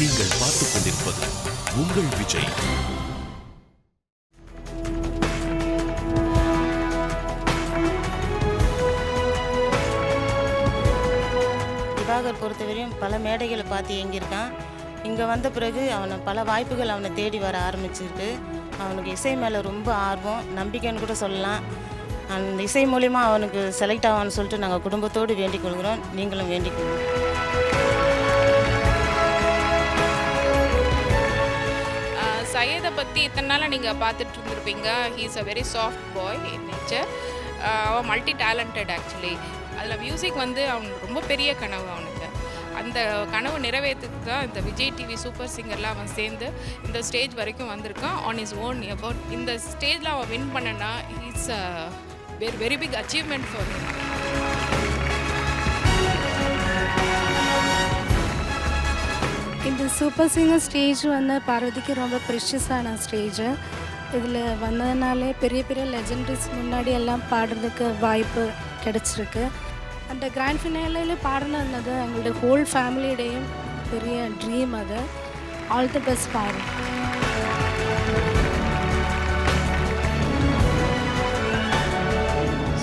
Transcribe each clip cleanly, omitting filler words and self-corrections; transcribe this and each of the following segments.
நீங்கள் பார்த்துக் கொண்டிருப்பது உங்கள் விஜய். திவாகர் பொறுத்தவரையும் பல மேடைகளை பார்த்து இயங்கியிருக்கான். இங்கே வந்த பிறகு பல வாய்ப்புகள் அவனை தேடி வர ஆரம்பிச்சிருக்கு. அவனுக்கு இசை மேலே ரொம்ப ஆர்வம், நம்பிக்கைன்னு கூட சொல்லலாம். அந்த இசை மூலிமா அவனுக்கு செலக்ட் ஆவான்னு சொல்லிட்டு நாங்கள் குடும்பத்தோடு வேண்டிக் கொள்கிறோம். நீங்களும் வேண்டிக் கொள்ளுங்கள். சையதை பற்றி இத்தனை நாளாக நீங்கள் பார்த்துட்டு இருந்திருப்பீங்க. He is a very soft bye in nature. அவன் மல்டி டேலண்டட் ஆக்சுவலி. அதில் மியூசிக் அவனுக்கு ரொம்ப பெரிய கனவு. அவனுக்கு அந்த கனவு நிறைவேற்றுக்கு தான் இந்த விஜய் டிவி சூப்பர் சிங்கரில் அவன் சேர்ந்து இந்த ஸ்டேஜ் வரைக்கும் வந்திருக்கான். On his own effort. இந்த ஸ்டேஜில் அவன் வின் பண்ணனா it's a very big achievement for him. இந்த சூப்பர் சிங்கர் ஸ்டேஜ் பார்வதிக்கு ரொம்ப ப்ரெஷஸான ஸ்டேஜு. இதில் வந்ததுனாலே பெரிய பெரிய லெஜெண்டரிஸ் முன்னாடி எல்லாம் பாடுறதுக்கு வாய்ப்பு கிடச்சிருக்கு. அந்த கிராண்ட் ஃபினாலையில் பாடணுன்னது எங்களுடைய ஹோல் ஃபேமிலியுடையும் பெரிய ட்ரீம். அது ஆல் தி பெஸ்ட் பாரு.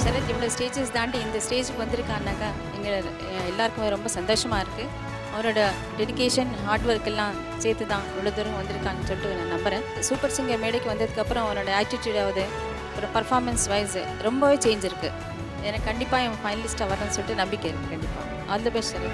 சரத் இவ்வளோ ஸ்டேஜஸ் தாண்டி இந்த ஸ்டேஜுக்கு வந்திருக்கான்னாக்கா எங்கள் எல்லாருக்குமே ரொம்ப சந்தோஷமாக இருக்குது. அவரோட டெடிக்கேஷன் ஹார்ட் ஒர்க் எல்லாம் சேர்த்து தான் இவ்வளோ தூரம் வந்திருக்கான்னு சொல்லிட்டு நான் நம்புகிறேன். சூப்பர் சிங்கர் மேடைக்கு வந்ததுக்கப்புறம் அவரோட ஆட்டிடியூடாவது ஒரு பர்ஃபார்மன்ஸ் வைஸ் ரொம்பவே சேஞ்ச் இருக்குது. எனக்கு கண்டிப்பாக என் ஃபைனலிஸ்ட்டாக வரணும்னு சொல்லிட்டு நம்பிக்கை இருக்குது. கண்டிப்பாக ஆல் தி பெஸ்ட் சார்.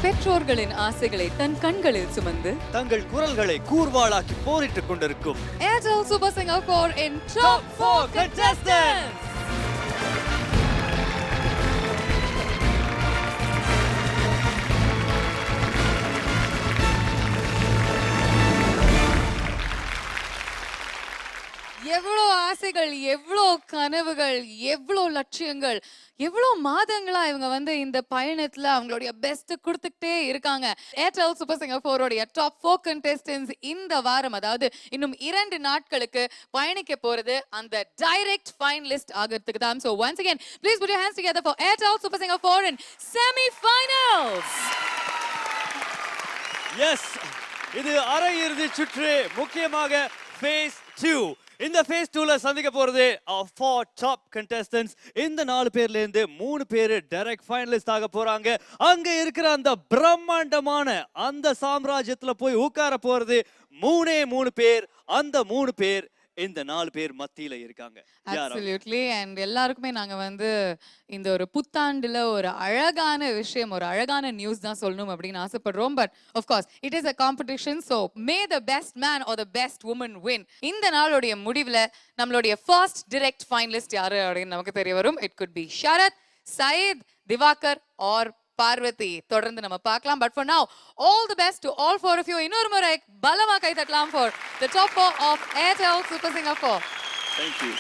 பெற்றோர்களின் ஆசைகளை தன் கண்களில் சுமந்து தங்கள் குரல்களை கூர்வாளாக்கி போரிட்டுக் கொண்டிருக்கும் Airtel super singer 4 in top 4 contestants. எவ்வளோ ஆசைகள், எவ்வளோ கனவுகள், எவ்வளோ லட்சியங்கள், எவ்வளோ மாதங்களா இவங்க இந்த பயணத்துல அவங்களுடைய பெஸ்ட் கொடுத்துக்கிட்டே இருக்காங்க. ஏர்டெல் சூப்பர் சிங்கர் 4 உடைய டாப் 4 கண்டெஸ்டன்ஸ் இந்த வாரம், அதாவது இன்னும் 2 நாட்களுக்கு பயணிக்க போறது அந்த டைரக்ட் ஃபைனலிஸ்ட் ஆகிறதுக்கு தான். So once again, please put your hands together for Airtel Super Singer 4 in semi-finals. Yes, இது அரையிறுதி சுற்று, முக்கியமாக phase 2. இந்த phase 2ல சந்திக்க போறது 4 டாப் contestants. இந்த 4 பேர்ல இருந்து 3 பேர் டைரக்ட் ஃபைனலிஸ்ட் ஆக போறாங்க. அங்க இருக்கிற அந்த பிரம்மாண்டமான அந்த சாம்ராஜ்யத்துல போய் உட்கார போறது 3 பேர். அந்த 3 பேர் இந்த 4 பேர் மத்தியில இருக்காங்க. Absolutely. and எல்லாருக்குமே நாங்க இந்த ஒரு புத்தாண்டுல ஒரு அழகான விஷயம், ஒரு அழகான நியூஸ் தான் சொல்லணும் அப்படின்னு ஆசைப்படுறோம். But of course it is a competition, so may the best man or the best woman win. இந்த நாளுடைய முடிவுல நம்மளுடைய first direct finalist யாரு அப்படின்னு நமக்கு தெரிய வரும். It could be Sharath, Syed, Divakar or Parvati. தொடர்ந்து நம்ம பார்க்கலாம். But for now, all the best to all 4 of you. இன்னொரு முறை பலமா கை தட்டலாம் for the top 4 of Airtel Super Singer 4. Thank you.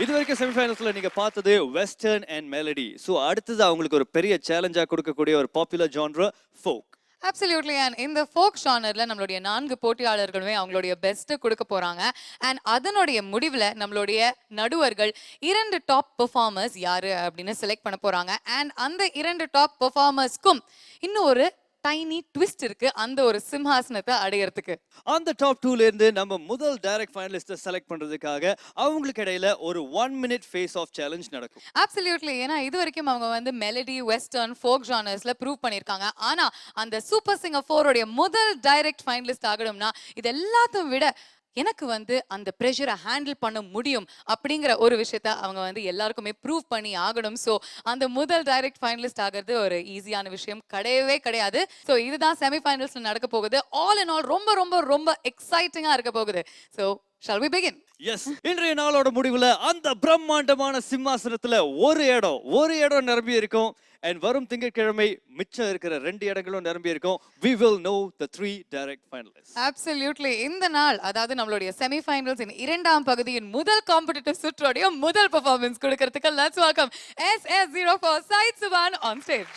இதுவரைக்கும் செமிஃபைனல்ஸ்ல நீங்க பார்த்தது வெஸ்டர்ன் அண்ட் மெலடி. சோ அடுத்தது அவங்களுக்கு ஒரு பெரிய சேலஞ்சா கொடுக்கக்கூடிய ஒரு popular genre folk. Absolutely. and இந்த ஃபோக் ஜானர்ல நம்மளுடைய 4 போட்டியாளர்களுமே அவங்களுடைய பெஸ்ட் கொடுக்க போறாங்க. and அதனுடைய முடிவுல நம்மளுடைய நடுவர்கள் 2 டாப் பெர்ஃபார்மர்ஸ் யாரு அப்படின்னு செலக்ட் பண்ண போறாங்க. and அந்த 2 டாப் பெர்ஃபார்மர்ஸ்க்கும் இன்னும் ஒரு டைனி ட்விஸ்ட் இருக்கு அந்த ஒரு சிம்ஹாசனத்தை அடையறதுக்கு. அந்த டாப் 2ல இருந்து நம்ம முதல் டைரக்ட் ஃபைனலிஸ்ட செலக்ட் பண்றதுக்காக அவங்களுக்கு இடையில ஒரு 1 minute ஃபேஸ் ஆஃப் சேலஞ்ச் நடக்கும். Absolutely. ஏன்னா இது வரைக்கும் அவங்க மெலடி, வெஸ்டர்ன், ஃபோக் ஜானர்ஸ்ல ப்ரூவ் பண்ணிருக்காங்க. ஆனா அந்த சூப்பர் சிங்கர் 4 உடைய முதல் டைரக்ட் ஃபைனலிஸ்ட் ஆகணும்னா இது எல்லாத்தையும் விட எனக்கு அந்த ப்ரெஷரை ஹேண்டில் பண்ண முடியும் அப்படிங்கிற ஒரு விஷயத்த அவங்க எல்லாருக்குமே ப்ரூவ் பண்ணி ஆகணும். ஸோ அந்த முதல் டைரக்ட் ஃபைனலிஸ்ட் ஆகிறது ஒரு ஈஸியான விஷயம் கிடையவே கிடையாது. ஸோ இதுதான் செமிஃபைனல்ஸ்ல நடக்க போகுது. ஆல் இன் ஆல் ரொம்ப ரொம்ப ரொம்ப எக்ஸைட்டிங்கா இருக்க போகுது. So shall we begin? Yes, இன்றைய நாளோட முடிவுல அந்த பிரம்மாண்டமான சிம்மாசனத்துல ஒரு இடம் நிரம்பி இருக்கும். And வரும் திங்கட்கிழமை மிச்சம் இருக்கிற 2 இடங்களும் நிரம்பி இருக்கும். We will know the 3 direct finalists. Absolutely. இந்த நாள் அதாவது நம்மளுடைய செமி ஃபைனல்ஸ் இன் 2ஆம் பகுதியின் முதல் காம்படிட்டிவ் சுற்றோடைய முதல் பெர்ஃபார்மன்ஸ் கொடுக்கிறதுக்கு let's welcome SS04 Syed Subhan on stage.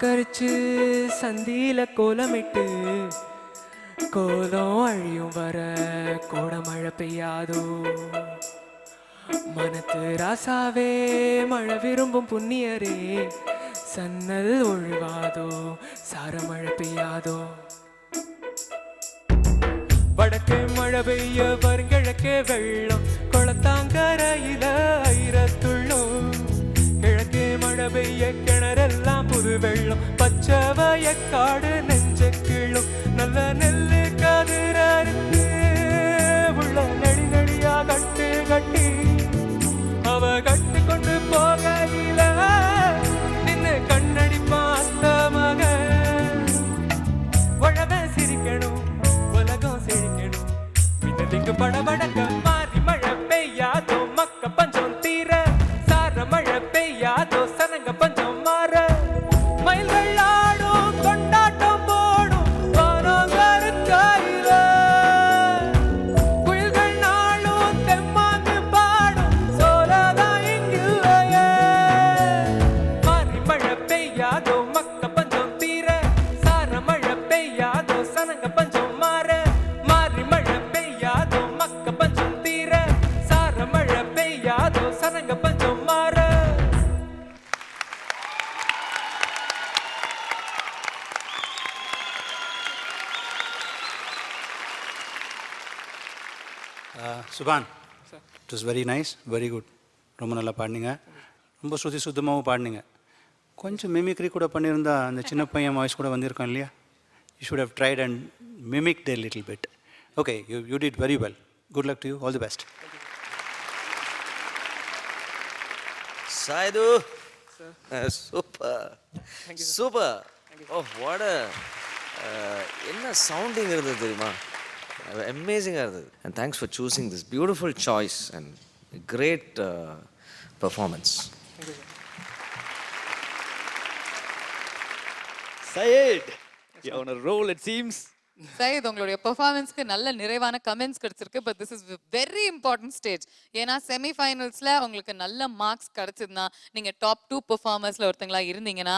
கரிச்சு சந்தியில கோலமிட்டு கோலம் அழியும் வர கோடமழை பெய்யாதோ மனத்து ராசாவே மழை விரும்பும் புண்ணியரே சன்னல் ஒழுவாதோ சாரமழை பெய்யாதோ வடக்கு மழை பெய்ய வருங்கிழக்கே வெள்ளம் குளத்தாங்கரையில ஐரத்துள்ளும் கிழக்கு மழை பெய்ய கிணறெல்லாம் புது வெள்ளம் பச்சை வயக்காடு நெஞ்ச கிள்ளும் நல்ல நெல்லு கதிரறுத்து உள்ள நடி நடியா கட்டு கட்டி அவ கட்டி கொண்டு போகையில நின்னு கண்ணடிப்பான் அந்த மகன் உழவ சிரிக்கணும் உலகம் செழிக்கணும் பின்னதிக்கு படபடக்க மாறி மழை பெய்யாதோ மக்க பஞ்சம் தீர சார மழை பெய்யாதோ சனங்க பஞ்சம் மாற மயில்கள் ஆடும் கொண்டாட்டம் போடும் வானங்கருக்கையில குயில்கள் நாளும் தெம்மாங்கு பாடும் சோலதான் இங்கில்லையே மாறி மழை பெய்யாதோ மக்க பஞ்சம் தீர சார மழை பெய்யாதோ சனங்க பஞ்சம் மாற மாறி மழை பெய்யாதோ மக்க பஞ்சம் தீர சார மழை பெய்யாதோ சனங்க பஞ்சம் மாற சுபான் it was very nice very good ரொம்ப நல்லா பாடினீங்க ரொம்ப சுற்றி சுத்தமாகவும் பாடினீங்க கொஞ்சம் மிமிக்ரி கூட பண்ணியிருந்தா அந்த சின்ன பையன் வாய்ஸ் கூட வந்திருக்கான் இல்லையா you should have tried and mimicked a little bit okay you did very well good luck to you all the best Saidu, super, super. Oh, what a என்ன சவுண்டிங் இருந்தது தெரியுமா அமேசிங்காக இருந்தது and thanks for choosing this beautiful choice and great performance Syed, you're on a roll it seems. Syed உங்களுடைய பெர்ஃபார்மன்ஸ்க்கு நல்ல நிறைவான comments கிடைச்சிருக்கு. But this is very important stage. ஏன்னா செமிஃபைனல்ஸ்ல உங்களுக்கு நல்ல மார்க்ஸ் கிடைச்சதுன்னா நீங்க டாப் 2 பெர்ஃபார்மர்ஸ்ல ஒருத்தங்களா இருந்தீங்கன்னா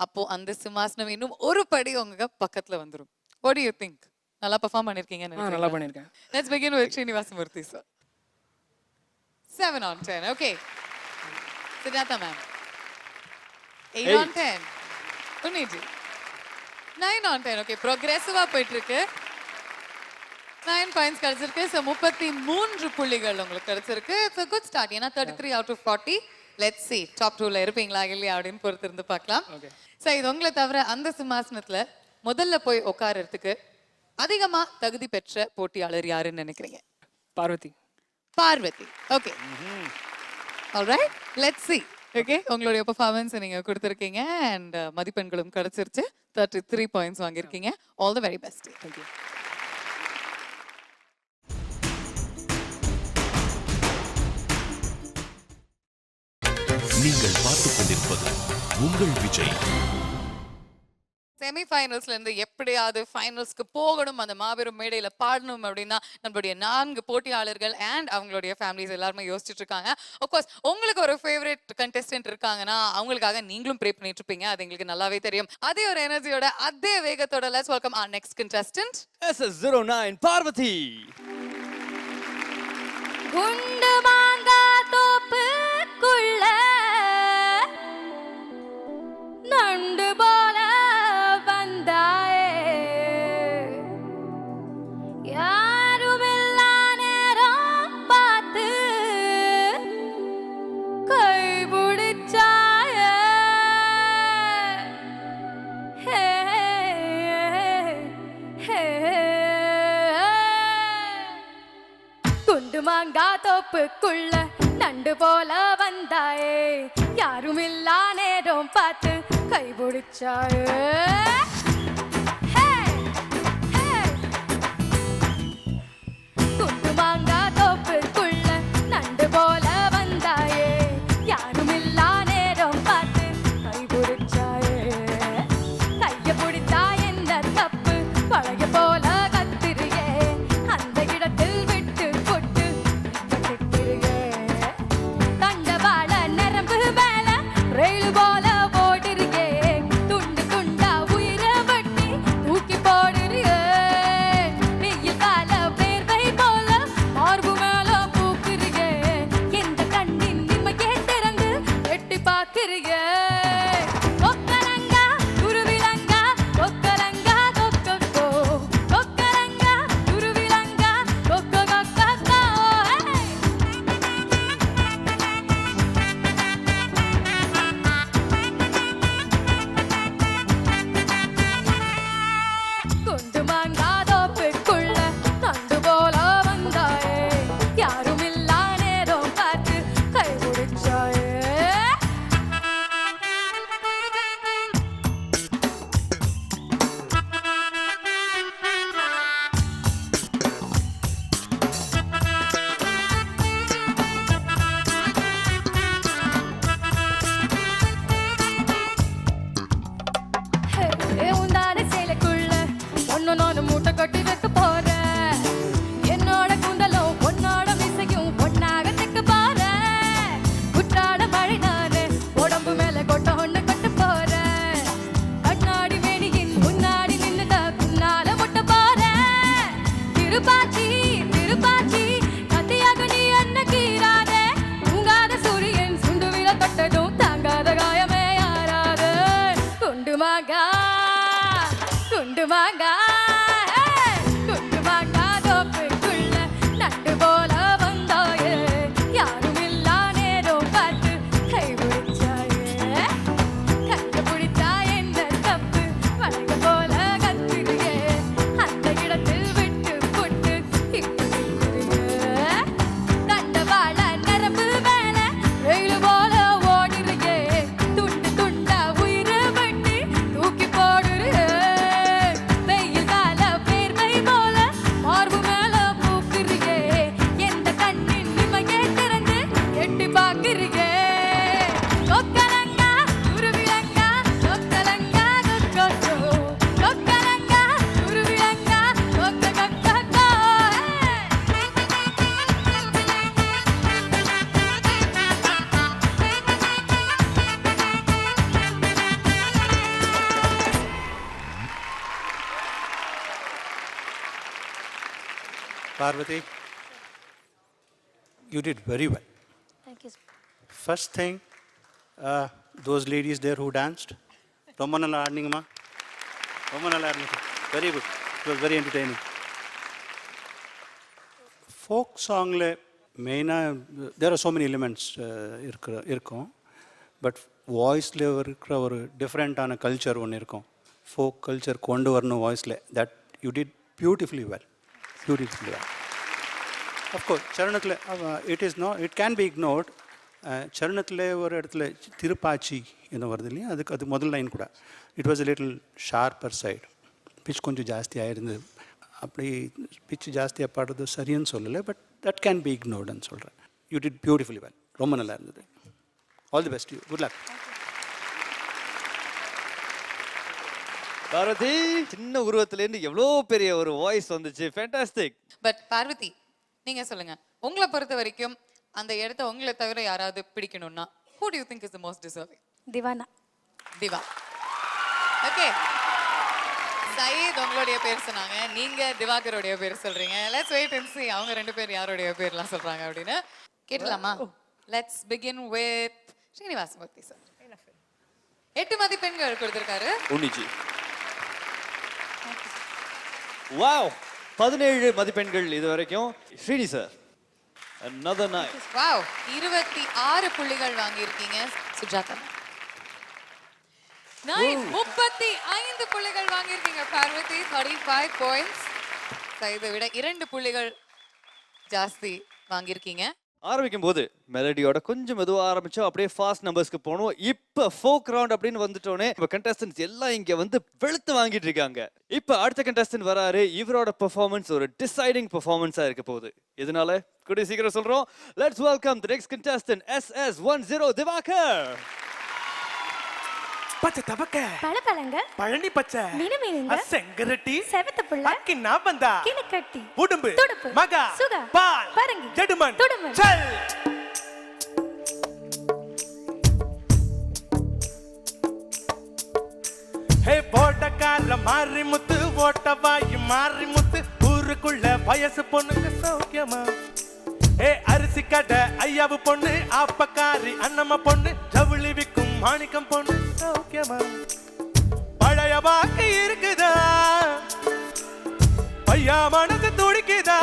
அப்போ அந்த சிம்மாசனம் இன்னும் ஒரு படி உங்க பக்கத்துல வந்துரும். What do you think? நல்லா பெர்ஃபார்ம் பண்ணிருக்கீங்கன்னு நல்லா பண்ணிருக்கேன். Let's begin with Srinivasmurthy sir. 7 on 10. Okay. Siddhartha ma'am. 8 on 10. Puniji. 9 on 10. Okay, progressive-ஆ போயிட்டு இருக்கு. 9 points கிடைச்சிருக்கு. So 33 புள்ளிகள் உங்களுக்கு கிடைச்சிருக்கு. It's a good start. ஏன்னா 33 out of 40. Let's see. Top 2ல இருப்பீங்களா இல்லையா அப்படின்னு பொறுத்து இருந்து பார்க்கலாம். So இது உங்களை தவிர அந்த சிம்மாசனத்துல முதல்ல போய் உட்கார்றதுக்கு அதிகமா தகுதி பெற்ற போட்டியாளர் யாருன்னு நினைக்கிறீங்க? Parvathi. Parvathi. Okay. Alright. Let's see. Okay, உங்களுடைய பெர்ஃபார்மன்ஸ் நீங்க கொடுத்திருக்கீங்க அண்ட் மதிப்பெண்களும் கிடைச்சிருச்சு. 33 பாயிண்ட்ஸ் வாங்கியிருக்கீங்க. All the very best. Thank you. நீங்கள் பார்த்துக் கொண்டிருப்பது உங்கள் விஜய். செமிஃபைனல்ஸ்ல இருந்து எப்படியாவது ஃபைனல்ஸ்க்கு போகணும், அந்த மாபெரும் மேடையில பாடணும் அப்படின்னா நம்மளுடைய 4 போட்டியாளர்கள் அண்ட் அவங்களுடைய ஃபேமிலிஸ் எல்லாருமே யோசிச்சுட்டு இருக்காங்க. ஆஃப்கோர்ஸ் உங்களுக்கு ஒரு ஃபேவரட் கண்டெஸ்டன்ட் இருக்காங்கன்னா அவங்களுக்காக நீங்களும் ப்ரே பண்ணிட்டு இருப்பீங்க. அது எங்களுக்கு நல்லாவே தெரியும். அதே ஒரு எனர்ஜியோட அதே வேகத்தோட let's welcome our next contestant SS09 Parvathi. குண்டு மாங்கா தோப்புக்குள்ள நண்டு போல வந்தாயே, யாருமில்லா நேரம் பார்த்து கை பிடிச்சாயே. ஹே ஹே குண்டு மாங்கா தோப்புக்குள்ள நண்டு போல வந்தாயே, யாருமில்லா நேரம் பார்த்து கை பிடிச்சாயே. குண்டு மாங்கா தோப்புக்குள்ள நண்டு போல வந்தாயே, யாருமில்லா நேரம் பார்த்து கை பிடிச்சாயே. கைய பிடிச்சா என்ன தப்பு, பழைய போல கத்திரியே, அந்த இடத்தில் விட்டு போட்டு கட்டிருயே. தண்டவாள நரம்பு மேல ரயில் போல ஓடுறியே, துண்டு துண்டா உயிரை வெட்டி தூக்கி போடுறியே. வெயில் கால வேர்வை போல மார்பு மேல பூக்குறியே, எந்த கண்ணின் நிமையே திறந்து எட்டி பார்க்கிறியே. கொக்கரங்கா குருவிலங்கா கொக்கரங்கா கொக்கோ, கொக்கரங்கா குருவிலங்கா கொக்கோ கொக்கோ. குண்டு மாங்கா தோப்புக்குள்ள நண்டு போல வந்தாயே, யாருமில்லா நேரம் பார்த்து கை பிடிச்சாயே. உந்தான சேலைக்குள்ள ஒன்னு நானு மூட்டை கட்டி வைக்க போறேன். என்னோட கூந்தலும் பொன்னோட மிசையும் பொன்னாக தைக்க போறேன். குற்றால மழை நானு உடம்பு மேல கொட்ட ஒண்ணு கொட்ட போறேன். கண்ணாடி வேணியின் முன்னாடி நின்னுட்ட பின்னால முட்ட போறேன். திருப்பாச்சி திருப்பாச்சி கத்தியாக நீ என்ன கீராதே, தூங்காத சூரியன் சுண்டு வில தொட்டதும் தாங்காத காயமே யாராது. குண்டு மாங்கா குண்டு மாங்கா குண்டு மாங்கா தோப்புக்குள்ள நண்டு போல வந்தாயே, யாருமில்லா நேரம் பார்த்து கை பிடிச்சாயே. கைய பிடிச்சா என்ன தப்பு, வளைய போல கத்திரியே, அந்த இடத்தில் விட்டு போட்டு இட்டுறியே. தண்டவாள நரம்பு மேல ரயில் போல ஓடுறியே, துண்டு துண்டா உயிரை வெட்டி தூக்கி போடுறியே. வெயில் Parvati, you did very well. Thank you. First thing, those ladies there who danced, ரொம்ப நல்லா ஆடினீங்கம்மா, ரொம்ப நல்லா ஆடினீங்க. Very good. It was very entertaining. Folk songல மெயினாக there are so many elements இருக்கும், பட் வாய்ஸில் இருக்கிற ஒரு டிஃப்ரெண்ட்டான கல்ச்சர் ஒன்று இருக்கும். ஃபோக் கல்ச்சர் கொண்டு வரணும் வாய்ஸில். That you did beautifully well. Beautifully well. Of course சரணத்தில் இட் கேன் பி இக்னோர்ட். சரணத்தில் ஒரு இடத்துல திருப்பாச்சி என்ன வருது இல்லையா, அது முதல் லைன் கூட it was a little sharper side. Pitch கொஞ்சம் ஜாஸ்தியாக இருந்தது. அப்படி பிச்சு ஜாஸ்தியாக பாடுறது சரின்னு சொல்லலை, பட் தட் கேன் பி இக்னோர்டுன்னு சொல்கிறேன். You did beautifully well. ரொம்ப நல்லா இருந்தது. All the best you. Good luck. Parvathi, சின்ன உருவத்திலேருந்து எவ்வளோ பெரிய ஒரு வாய்ஸ் வந்துச்சு. ஃபேண்டாஸ்டிக். பட் பார்வதி, நீங்க சொல்லுங்க, உங்களை பொறுத்த வரைக்கும் அந்த இடத்த உங்களை தவிர யாராவது பிடிக்கணும்னா who do you think is the most deserving? திவானா. திவா. ஓகே. சயீத் உங்களுடைய பேர் சொன்னாங்க, நீங்க திவாகருடைய பேர் சொல்றீங்க. லெட்ஸ் வெயிட் அண்ட் see அவங்க ரெண்டு பேர் யாருடைய பேர்லாம் சொல்றாங்க அப்படின்னு கேட்கலாமா? Let's begin with Srinivasamurthy sir. 8 மதிப்பெண்கள் கொடுத்திருக்காரு. உன்னிஜி. வாவ், 17 மதிப்பெண்கள் இது வரைக்கும். Srini sir, another night. Wow, 26 புள்ளிகள் வாங்கி இருக்கீங்க. சுஜாதா 35 புள்ளிகள் வாங்கி இருக்கீங்க. பார்வதி 35 பாயிண்ட்ஸ். இதை விட 2 புள்ளிகள் ஜாஸ்தி வாங்கி இருக்கீங்க. ஆரம்பிக்கும் போது மெலடியோட கொஞ்சம் மெதுவா ஆரம்பிச்சோம், அப்படியே ஃபாஸ்ட் நம்பர்ஸ்க்கு போனோம். இப்ப ஃபோக் ரவுண்ட் அப்படின்னு வந்துட்டோனே இப்ப கண்டஸ்டன்ட்ஸ் எல்லாம் இங்க வந்து வெளுத்து வாங்கிட்டு இருக்காங்க. இப்ப அடுத்த கண்டஸ்டன்ட் வராரு. இவரோட பெர்ஃபார்மன்ஸ் ஒரு டிசைடிங் பெர்ஃபார்மன்ஸா இருக்க போகுது. இதனால கூடிய சீக்கிரம் சொல்றோம். Let's welcome the next contestant SS10 Divakar. பச்சை தபக்க பழபழங்க பழனி பச்சை மீனுங்க செங்கரட்டி செவத்த புள்ள அக்கினா வந்தா கிணக்கட்டி உடும்பு துடுப்பு மகா சுகா பால் பரங்கி ஜெடுமன் துடுமன் செல். ஹே போட்டக்கார மாறி முத்து ஓட்டவாயி மாறி முத்து ஊருக்குள்ள வயசு பொண்ணுங்க சௌக்கியமா. ஏ அரிசி கடை ஐயாவு பொண்ணு ஆப்பக்காரி அண்ணம்மா பொண்ணு ஜவுளி விக்கும் மாணிக்கம் பொண்ணு சௌக்கியமா. பழைய பாக்கு இருக்குதா ஐயா மனசு துடிக்குதா.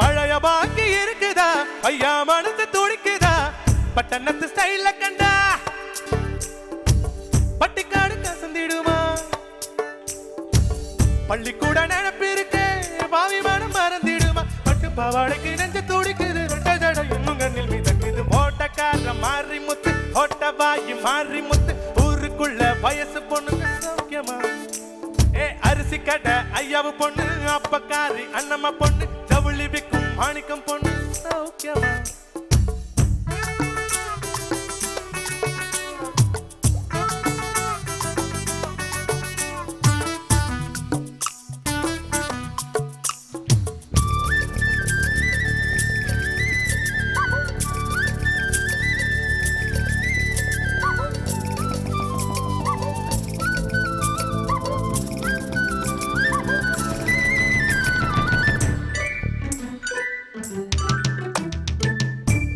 பழைய பாக்கு இருக்குதா ஐயா மனசு துடிக்குதா. பட்டணத்து ஸ்டைல கண்டா பட்டிக்காடு கசந்திடுமா. பள்ளிக்கூட நினைப்பு இருக்கு பாவி மனம் மறந்திடுமா. பட்டு பாவாடைக்கு நெஞ்ச துடிக்குது ரெட்ட ஜட இன்னும் கண்ணில் மிதக்குது. ஓட்டக்கார மாறி முத்து ஓட்டவாயி மாறி முத்து ஊருக்குள்ள வயசு பொண்ணுங்க சௌக்கியமா. ஏ அரிசி கடை ஐயாவு பொண்ணு அப்பக்காரி அண்ணம்மா பொண்ணு ஜவுளி விக்கும் மாணிக்கம் பொண்ணு சௌக்கியமா.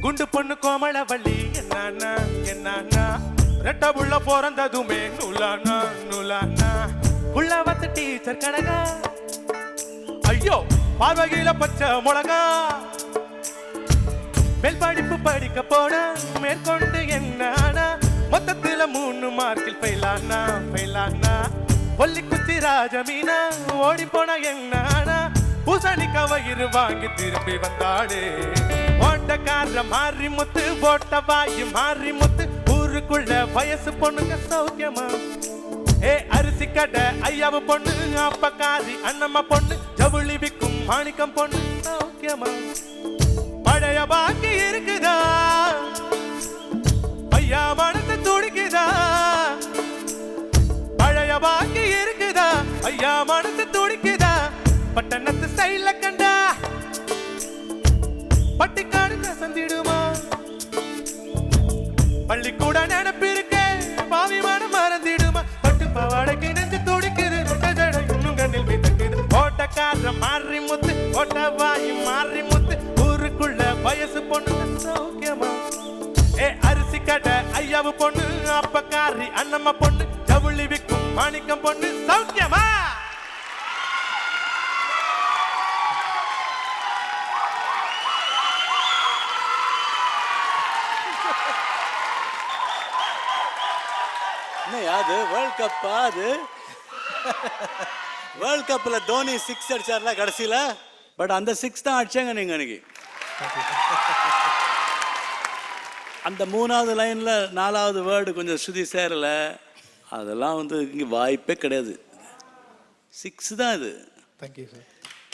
குண்டு பொண்ணு கோமளவள்ளி என்னானா என்னானா ரெட்ட புள்ள பிறந்ததுமே நூலானா நூலானா. புள்ள வத்து டீச்சர் கனகா ஐயோ பார்வகையில பச்சை மிளகா. மேல் படிப்பு படிக்க போன மேற்கொண்டு என்னானா மொத்தத்துல 3 மார்க்கில் ஃபெயிலானா ஃபெயிலானா. ஒல்லி குச்சி ராஜமீனா ஓடி போன என்னானா பூசணிக்க வயிறு வாங்கி திரும்பி வந்தாளே. ஓட்டக்கார மாறி முத்து ஓட்டவாயி மாறி முத்து ஊருக்குள்ள வயசு பொண்ணுங்க சௌக்கியமா. ஏ அரிசி கடை ஐயாவு பொண்ணு அப்பக்காரி அண்ணம்மா பொண்ணு ஜவுளி விக்கும் மாணிக்கம் பொண்ணு சௌக்கியமா. பழைய பாக்கி இருக்குதா ஐயா மனசு துடிக்குதா. பழைய பாக்கி இருக்குதா ஐயா மனசு துடிக்குதா. பட்டணத்து ஸ்டைல கண்டா பட்டிக்காடு கசந்திடுமா. பள்ளிக்கூட நினைப்பு இருக்கு பாவி மனம் மறந்திடுமா. பட்டு பாவாடைக்கு நெஞ்சு துடிக்குது ரெட்ட ஜட இன்னும் கண்ணில் மிதக்குது. ஓட்டக்கார மாறி முத்து ஒட்டவாயி மாறி முத்து ஊருக்குள்ள வயசு பொண்ணு சௌக்கியமா ஏ அரிசி கடை ஐயாவு பொண்ணு அப்பக்காரி அண்ணம்மா பொண்ணு ஜவுளி விக்கும் மாணிக்கம் பொண்ணு சௌக்கியமா அது வேர்ல்ட் கப்பா அது வேர்ல்ட் கப்பில் தோனி 6 அடிச்சார்ல கடைசியில் பட் அந்த 6 தான் அடிச்சாங்க நீங்கள் அன்னைக்கு அந்த 3வது லைனில் 4வது வேர்டு கொஞ்சம் ஸ்ருதி சேரலை அதெல்லாம் வந்து இங்கே வாய்ப்பே கிடையாது 6 தான் இது thank you sir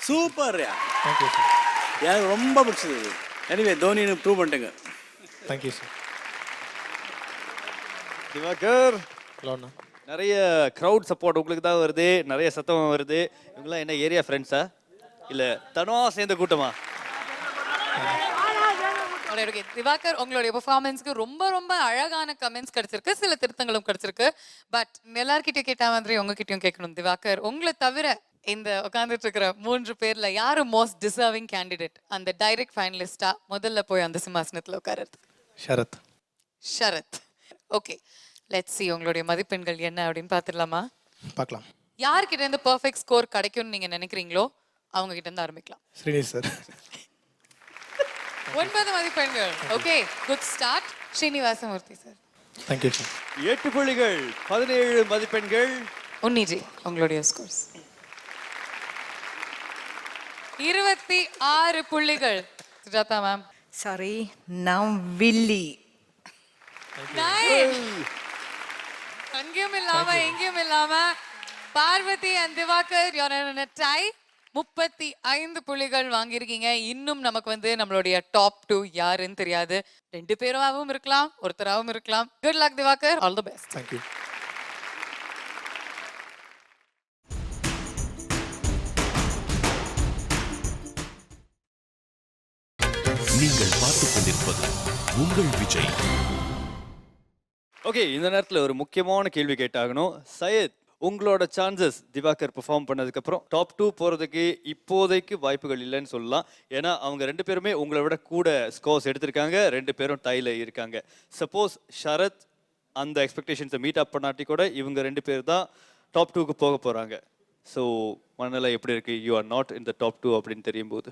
super thank you sir எனக்கு ரொம்ப பிடிச்சது இது எனிவே தோனின்னு ப்ரூவ் பண்ணிட்டேங்க தேங்க்யூ சார் திவாகர் நிறைய க்ரௌட் சப்போர்ட் உங்களுக்கு தான் வருது, நிறைய சத்தம் வருது. இவங்களாம் என்ன ஏரியா ஃப்ரெண்ட்ஸா இல்லை தனவா சேர்ந்த கூட்டமா? திவாகர் உங்களுடைய பெர்ஃபார்மன்ஸ்க்கு ரொம்ப ரொம்ப அழகான கமெண்ட்ஸ் கிடைச்சிருக்கு, சில திருத்தங்களும் கிடைச்சிருக்கு. பட் எல்லார்கிட்டயும் கேட்ட மாதிரி உங்ககிட்டயும் கேட்கணும் திவாகர், உங்களை தவிர இந்த உட்காந்துட்டு இருக்கிற 3 பேர்ல யாரு மோஸ்ட் டிசர்விங் கேண்டிடேட் அந்த டைரக்ட் ஃபைனலிஸ்டா முதல்ல போய் அந்த சிம்மாசனத்தில் உட்காரது? Sharath. Sharath. Okay, let's see உங்களுடைய மதிப்பெண்கள் என்ன அப்படின்னு பார்த்துடலாமா? பார்க்கலாம். யார்கிட்ட இருந்து பெர்ஃபெக்ட் ஸ்கோர் கிடைக்கும்னு நீங்க நினைக்கிறீங்களோ அவங்க கிட்ட இருந்து ஆரம்பிக்கலாம். ஸ்ரீனிவாஸ் சார். 9 மதிப்பெண்கள். Okay, good start. Srinivasamurthy sir. Thank you sir. 8 புள்ளிகள், 17 மதிப்பெண்கள். உன்னிஜி உங்களுடைய ஸ்கோர்ஸ் 26 புள்ளிகள். சுஜாதா மேம். சாரி, நான் வில்லி. அங்கேயும் இல்லாம எங்கேயும் இல்லாம Parvathi and Divakar you're in a tie. 35 புள்ளிகள் வாங்கியிருக்கீங்க. இன்னும் நமக்கு வந்து நம்மளுடைய டாப் 2 யாருன்னு தெரியாது. 2 பேராவும் இருக்கலாம், ஒருத்தராகவும் இருக்கலாம். Good luck Divakar, all the best. Thank you. நீங்கள் பார்த்துக் கொண்டிருப்பது உங்கள் விஜய். ஓகே, இந்த நேரத்தில் ஒரு முக்கியமான கேள்வி கேட்டாகணும். சையத், உங்களோட சான்சஸ் திவாகர் பெர்ஃபார்ம் பண்ணதுக்கப்புறம் டாப் 2 போகிறதுக்கு இப்போதைக்கு வாய்ப்புகள் இல்லைன்னு சொல்லலாம். ஏன்னா அவங்க 2 பேருமே உங்களை விட கூட ஸ்கோர்ஸ் எடுத்திருக்காங்க, 2 பேரும் டைல இருக்காங்க. சப்போஸ் ஷரத் அந்த எக்ஸ்பெக்டேஷன்ஸை மீட் அப் பண்ணாட்டி கூட இவங்க 2 பேர் தான் டாப் 2க்கு போக போகிறாங்க. ஸோ மனநிலை எப்படி இருக்குது? You are not in the top 2 அப்படின்னு தெரியும் போது?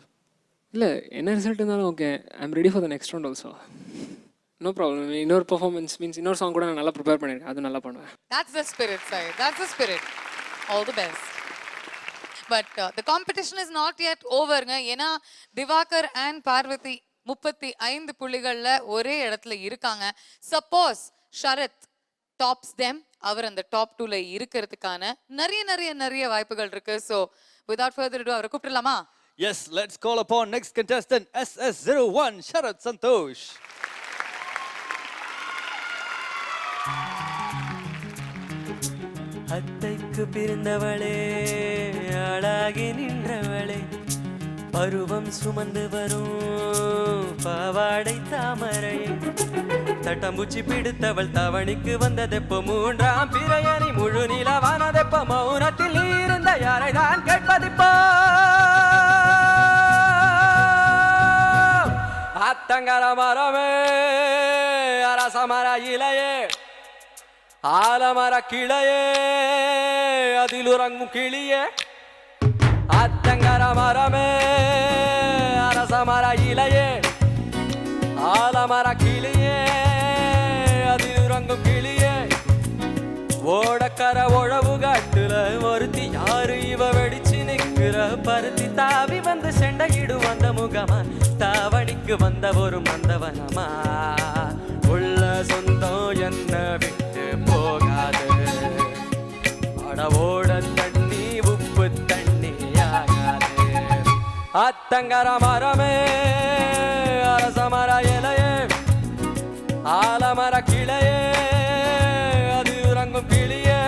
இல்லை, என்ன ரிசல்ட் இருந்தாலும் okay, I am ready for the next round also. No problem. இன்னொரு பெர்ஃபார்மன்ஸ் மீன்ஸ் இன்னொரு சாங் கூட நான் நல்லா ப்ரிப்பேர் பண்ணியிருக்கேன், அது நல்லா பண்ணுவேன். That's the spirit, Sai. That's the spirit. All the best. But the competition is not yet over. ஏன்னா திவாகர் அண்ட் பார்வதி 35 புள்ளிகள்ல ஒரே இடத்துல இருக்காங்க. சப்போஸ் ஷரத் டாப்ஸ் தெம், அவர் அந்த டாப் 2ல இருக்கிறதுக்கான நிறைய வாய்ப்புகள் இருக்கு. ஸோ வித்வுட் ஃபர்தர் ado அவரை கூப்பிடலாமா? Yes, let's call upon next contestant SS01 Sharath Santosh. அத்தைக்கு பிறந்தவளே, அழகி நின்றவளே, பருவம் சுமந்து வரும் பாவாடை தாமரை, தட்டம்பூச்சி பிடித்தவள் தவணிக்கு வந்ததெப்போ, 3ஆம் பிறையணி முழு நிலவானதெப்போ, மௌனத்தில் இருந்த யாரை தான் கேட்பதிப்போ, அத்தங்கர மரமே அரசமர இலையே, ஆலமர கிளையே, அதில் உறங்கும் கிளியே, அத்தங்கர மரமே அரசமர இலையே, ஆலமர கிளியே, அதில் உறங்கும் கிளியே, ஓடக்கர உழவு காட்டுல ஒருத்தி யாரு இவ வெடிச்சு நிற்கிற, பருத்தி தாவி வந்து செண்டையிடும் அந்த முகமா, தாவணிக்கு வந்த ஒரு மந்தவனமா, உள்ள சொந்தம் என்ன விட்டு போகாது, அடவோட தண்ணி உப்பு தண்ணி ஆகாது, அத்தங்கர மரமே அரசமர இலையே, ஆலமர கிளையே, அது உறங்கும் கிளியே.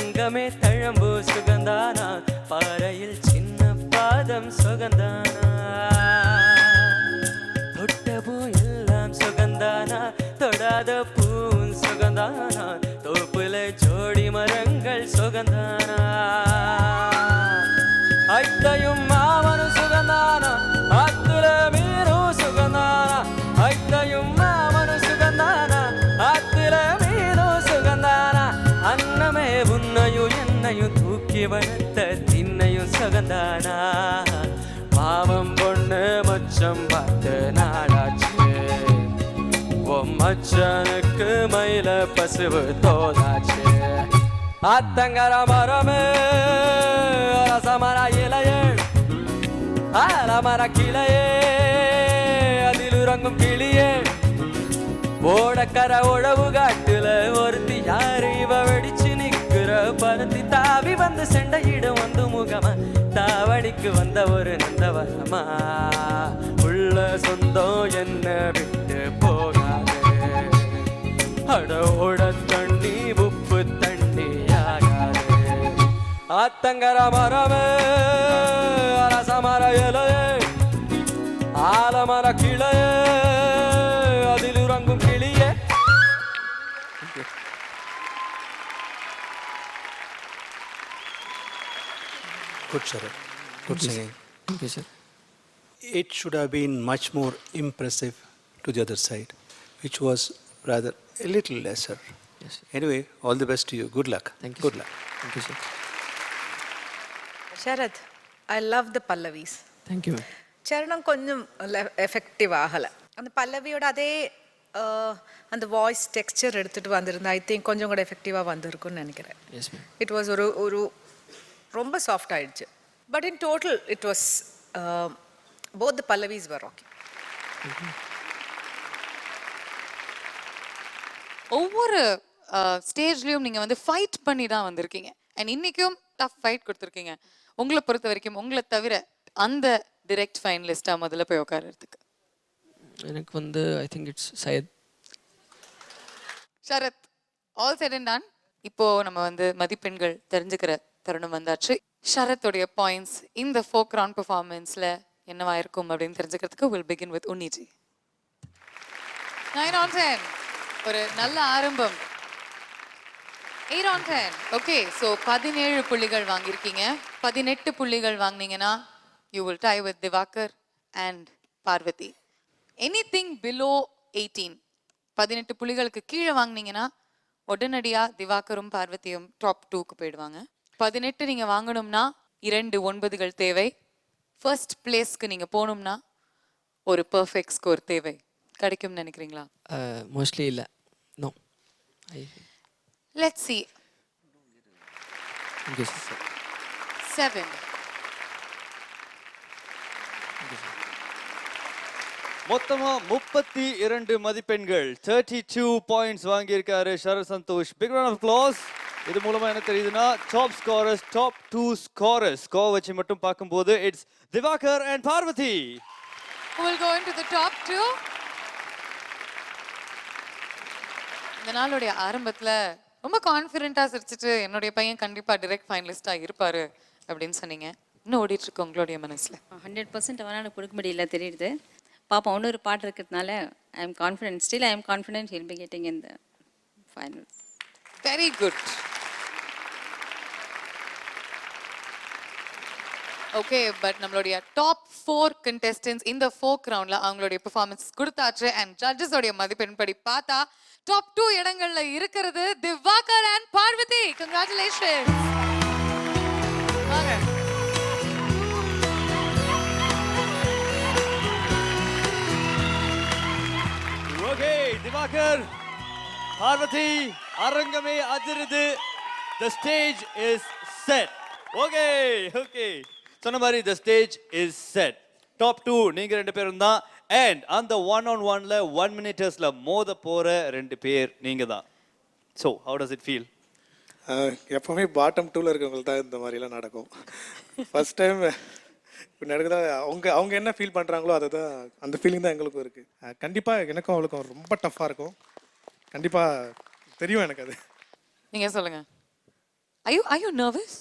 தங்கமே தழம்பு சுகந்தானா பாறையில் சின்ன பாதம் சுகந்தானா தொட்ட பூ எல்லாம் சுகந்தானா தொடாத பூன் சுகந்தானா தோப்புல ஜோடி மரங்கள் சுகந்தானா ஐத்தையும் மாமனும் சுகந்தானா ஆத்துல மீனும் சுகந்தானா ஐத்தையும் மாமனும் சுகந்தானா ஆத்துல மீனும் சுகந்தானா அன்னமே உன்னையும் என்னையும் தூக்கி வளர்த்த திண்ணையும் சுகந்தானா மாமம் பொண்ணு மச்சம் பார்த்து நாளாச்சு மச்சனுக்கு மயில பசுவு தோதாச்சு ஆத்தங்கர மரமே ரசமர இலையே ஆலமர கிளையே அதில் உறங்கும் கிளியே ஓடக்கர உழவு காட்டுல ஒருத்தி யாரு இவ வெடிச்சு நிக்கிற பருத்தி தாவி வந்து செண்டையிடும் வந்து முகமா தாவணிக்கு வந்த ஒரு நந்தவரமா உள்ள சொந்தம் என்ன விட்டு போகாது அட ஓட தண்ணி உப்பு தண்ணி ஆகாது ஆத்தங்கர மரமே அரசமர இலையே ஆலமர கிளையே அதில் உறங்கும் கிளியே Good, Sharat. Good singing. Thank you, sir. It should have been much more impressive to the other side, which was rather a little lesser. Yes, sir. Anyway, all the best to you. Good luck. Thank you, Good sir. luck. Thank you, sir. Sharath, I love the Pallavis. Thank you. சரணம் கொஞ்சம் effective ஆகலை அந்த பல்லவியோட அதே அந்த voice texture எடுத்துகிட்டு வந்திருந்தா I think கொஞ்சம் கூட எஃபெக்டிவாக வந்திருக்குன்னு நினைக்கிறேன். Yes, ma'am. இட் வாஸ் ஒரு ரொம்ப சாஃப்ட் ஆயிடுச்சு. But in total it was both the pallavis were okay. ஒவ்வொரு ஸ்டேஜ்லயும் நீங்க வந்து ஃபைட் பண்ணி தான் வந்திருக்கீங்க அண்ட் இன்னைக்கும் டஃப் ஃபைட் கொடுத்துருக்கீங்க. உங்களை பொறுத்த வரைக்கும் உங்களை தவிர அந்த டிரெக்ட் ஃபைனலிஸ்டா முதல்ல போய் உட்கார்றதுக்கு எனக்கு வந்து I think it's Syed. Sharath, all set and done. இப்போ நம்ம வந்து மதிப்பெண்கள் தெரிஞ்சுக்கிற தருணம் வந்தாச்சு. ஷரத்துடைய பாயிண்ட்ஸ் இந்த ஃபோக் ரவுண்ட் பெர்ஃபார்மன்ஸ்ல என்னவா இருக்கும் அப்படின்னு தெரிஞ்சுக்கிறதுக்கு will begin with Unniji. 9 on 10 ஒரு நல்ல ஆரம்பம். 8 on 10 ஓகே. ஸோ 17 புள்ளிகள் வாங்கியிருக்கீங்க. 18 புள்ளிகள் வாங்கினீங்கன்னா you will tie with Divakar and Parvathy. Anything below 18 18 புள்ளிகளுக்கு கீழே வாங்கினீங்கன்னா உடனடியாக திவாகரும் பார்வதியும் டாப் 2க்கு போயிடுவாங்க. 18 நீங்கள் வாங்கணும்னா 2 9கள் தேவை. ஃபர்ஸ்ட் பிளேஸ்க்கு நீங்கள் போகணும்னா ஒரு பர்ஃபெக்ட் ஸ்கோர் தேவை. கிடைக்கும்னு நினைக்கிறீங்களா? மோஸ்ட்லி இல்லை. No. Let's see. Thank you, sir. 7. மொத்தமா 32 மதிப்பெண்கள் 32 பாயிண்ட்ஸ் வாங்கியிருக்காரு Sharath Santhosh. Big round of applause. இது மூலமா என்ன தெரியுதுன்னா top scorers top 2 scorers score வச்சு மட்டும் பார்க்கும்போது it's Divakar and Parvathy. Who will go into the top 2? இந்த நாளுடைய ஆரம்பத்துல ரொம்ப கான்ஃபிடென்ட்டாக சிரிச்சிட்டு என்னுடைய பையன் கண்டிப்பாக டிரெக்ட் ஃபைனலிஸ்டாக இருப்பார் அப்படின்னு சொன்னீங்க. இன்னும் ஓடிட்டு இருக்கு உங்களுடைய மனசில்? 100% அவனால் கொடுக்க முடியல தெரியுது. பாப்பா இன்னொரு பாட்டு இருக்கிறதுனால I am confident. Still I am confident he'll be getting in the final. Very good. Okay, but நம்மளுடைய டாப் 4 கண்டெஸ்டன்ஸ் இந்த ஃபோக் ரவுண்டில் அவங்களுடைய பெர்ஃபார்மன்ஸ் கொடுத்தாச்சு. அண்ட் ஜட்ஜஸோடைய மதிப்பெண் படி பார்த்தா டாப் 2 இடங்கள்ல இருக்கிறது Divakar and Parvathi. Congratulations. Okay Divakar, Parvathi, அரங்கமே அதிருது. The stage is set. Okay okay சொன்ன மாதிரி the stage is set. Top 2 நீங்க 2 பேரும் தான். அண்ட் அந்த 1-on-1ல 1 minutesல மோத போற 2 பேர் நீங்க தான். So how does it feel? எப்போவுமே பாட்டம் 2ல இருக்கவங்களுக்கு தான் இந்த மாதிரிலாம் நடக்கும். ஃபர்ஸ்ட் டைம் நடக்குதா அவங்க என்ன ஃபீல் பண்ணுறாங்களோ அதை தான் அந்த ஃபீலிங் தான் எங்களுக்கும் இருக்குது. கண்டிப்பாக எனக்கும் அவளுக்கும் ரொம்ப டஃப்பாக இருக்கும். கண்டிப்பாக தெரியும் எனக்கு அது. நீங்கள் சொல்லுங்கள். Are you nervous?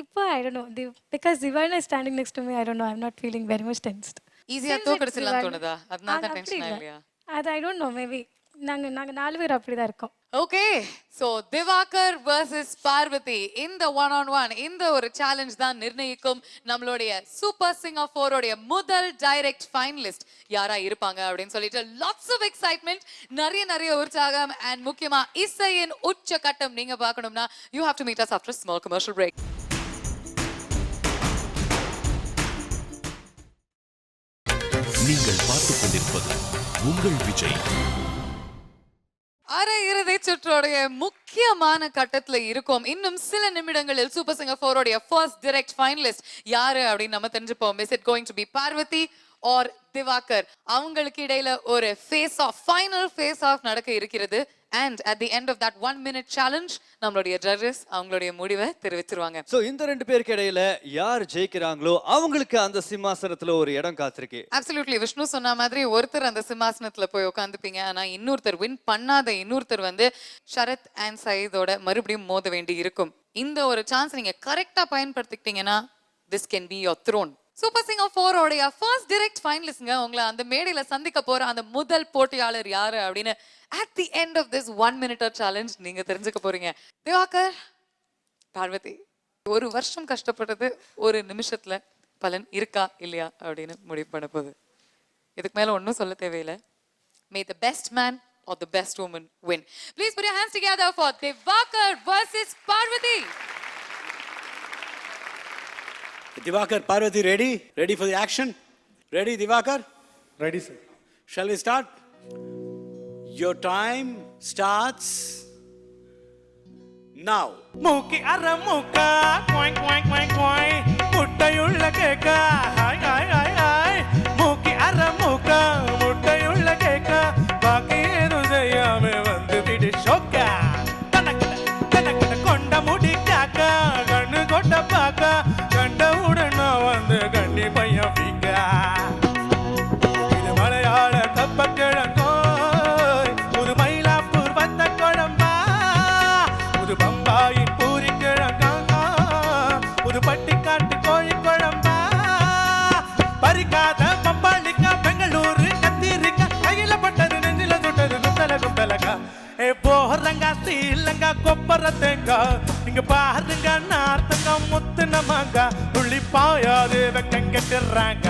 இப்போ I don't know. Because Divana is standing next to me, I don't know. I'm not feeling very much tensed. ஈஸியா தோக்கடிச்சிடலாம் தோணுதா? அதனால தான் டென்ஷன் இல்லையா? அது I don't know. Maybe நாங்க 4 பேர் அப்படிதான் இருக்கோம். Okay, so Divakar versus Parvati இந்த one-on-one இந்த ஒரு சேலஞ்ச் தான் நிர்ணயிக்கும் நம்மளுடைய சூப்பர் சிங்கர் 4 உடைய முதல் டைரக்ட் ஃபைனலிஸ்ட் யாரா இருப்பாங்க அப்படின்னு சொல்லிட்டு lots of excitement, நிறைய உற்சாகம் and முக்கியமா இசையின் உச்சகட்டம் நீங்க பார்க்கணும்னா you have to meet us after a small commercial break. நீங்கள் பார்த்துக் கொண்டிருப்பது உங்கள் விஜய். அரை இறுதி சுற்றோடைய முக்கியமான கட்டத்துல இருக்கும். இன்னும் சில நிமிடங்களில் சூப்பர் சிங்கர் 4 உடைய ஃபர்ஸ்ட் டைரக்ட் ஃபைனலிஸ்ட் யாரு அப்படின்னு நம்ம தெரிஞ்சுப்போம். Is it going to be Parvati or Divakar? அவங்களுக்கு இடையில ஒரு face off, final face off நடக்க இருக்கிறது. And at the end of that 1 minute challenge நம்மளுடைய ஜட்ஜஸ் அவங்களுடைய முடிவை தெரிவிச்சிருவாங்க. சோ இந்த ரெண்டு பேருக்கு இடையில யார் ஜெயிக்கிறாங்களோ அவங்களுக்கு அந்த சிம்மாசனத்துல ஒரு இடம் காத்திருக்கு. Absolutely, விஷ்ணு சொன்ன மாதிரி ஒருத்தர் அந்த சிம்மாசனத்துல போய் உட்காந்துப்பீங்க. ஆனா இன்னொருத்தர் வின் பண்ணாத இன்னொருத்தர் வந்து ஷரத் அண்ட் சயீதோட மறுபடியும் மோத வேண்டி இருக்கும். இந்த ஒரு சான்ஸ் நீங்க கரெக்டா பயன்படுத்திக்கிட்டீங்கன்னா this can be your throne. Super singer 4 உடைய ஃபர்ஸ்ட் டைரக்ட் ஃபைனலிஸ்ட்ங்க உங்களை அந்த மேடையில சந்திக்க போற அந்த முதல் போட்டியாளர் யாரு அப்படின்னு at the end of this 1 minute challenge நீங்க தெரிஞ்சுக்க போறீங்க. திவாகர், பார்வதி, ஒரு வருஷம் கஷ்டப்பட்டது ஒரு நிமிஷத்துல பலன் இருக்கா இல்லையா அப்படின்னு முடிவு பண்ண போகுது. இதுக்கு மேல ஒன்றும் சொல்ல தேவையில்லை. May the best man or the best woman win. Please put your hands together for Divakar versus Parvati. Divakar, Parvati, ready? Ready for the action? Ready, Divakar? Ready, sir. Shall we start? Your time starts now. மூக்கி அற மூக்கா குவாய் குவாய் குவாய் குவாய் முட்டையுள்ள கேக்கா hi hi hi hi மூக்கி அற மூக்கா முட்டையுள்ள கேக்கா பாக்கி ஏதும் செய்யாம வந்து விடு ஷோக்கா கணக்கிட கொண்ட முடி காக்கா கண்ணு கொண்ட பாக்கா கண்டவுடன் நான் வந்து கண்ணி பையன் வீக்கா இது மலையாள கப்பக்கிழங்கோ பட்டிக்காட்டு கோழி குழம்பா பறிக்காத பம்பாளிக்கா பெங்களூரு கத்திரிக்கா கையில பட்டது நெஞ்சில சுட்டது குத்தலகா ஏ போறங்க ஸ்ரீலங்கா கொப்பர தேங்கா இங்க பாருங்க நார்த்தங்க முத்து நமங்க துள்ளி பாயாது வெக்கம் கட்டுறாங்க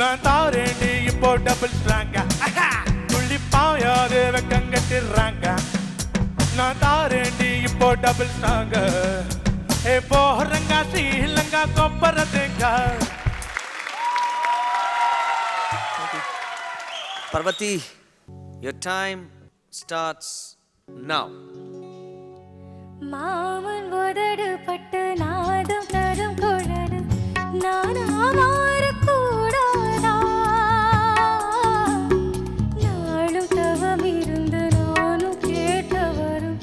நான் தாரேண்டி இப்போ டபுள் ஸ்ட்ராங்கா துள்ளி பாயாது வெக்கம் கட்டுறாங்க நான் தாரேண்டி இப்போ டபுள் ஸ்ட்ராங்க ஏ போறங்க ஸ்ரீலங்கா கொப்பர தேங்கா. Parvati, your time starts now. மாமன் உதடு பட்டு நாதம் தரும் குழல் நான் மாறக்கூடாதா நாளும் தவம் இருந்து நானும் கேட்டவரும்